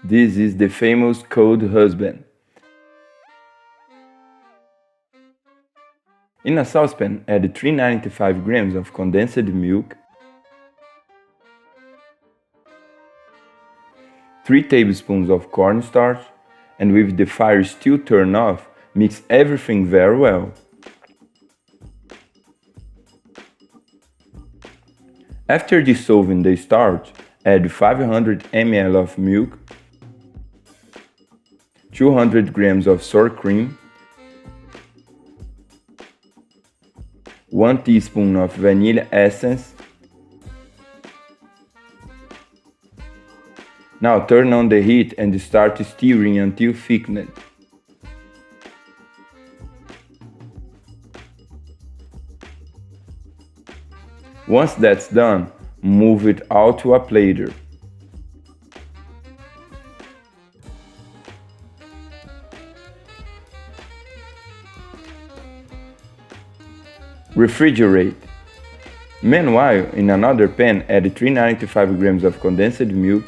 This is the famous cold husband. In a saucepan, add 395 grams of condensed milk, 3 tablespoons of cornstarch, and with the fire still turned off, mix everything very well. After dissolving the starch, add 500 ml of milk, 200 grams of sour cream, 1 teaspoon of vanilla essence. Now turn on the heat and start stirring until thickened. Once that's done, move it all to a platter. Refrigerate. Meanwhile, in another pan, add 395 grams of condensed milk,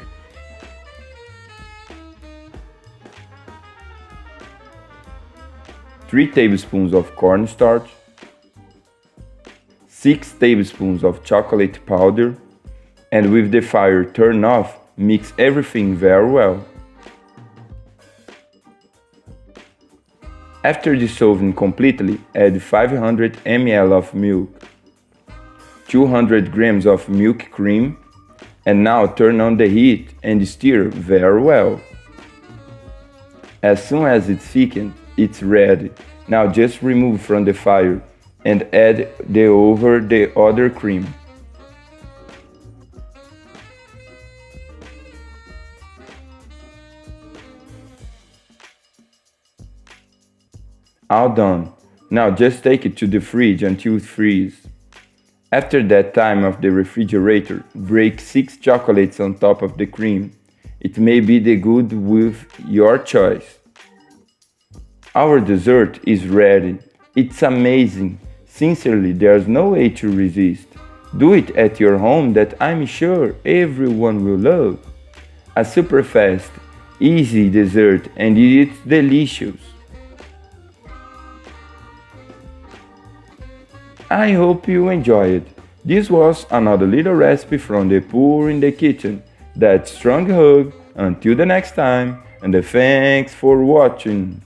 3 tablespoons of cornstarch, 6 tablespoons of chocolate powder, and with the fire turned off, mix everything very well. After dissolving completely, add 500 ml of milk, 200 grams of milk cream, and now turn on the heat and stir very well. As soon as it's thickened, it's ready. Now just remove from the fire and add the other cream. All done. Now just take it to the fridge until it freezes. After that time of the refrigerator, break 6 chocolates on top of the cream. It may be the good with your choice. Our dessert is ready. It's amazing. Sincerely, there's no way to resist. Do it at your home that I'm sure everyone will love. A super fast, easy dessert and it's delicious. I hope you enjoyed. This was another little recipe from the Poor in the Kitchen. That strong hug, until the next time, and thanks for watching.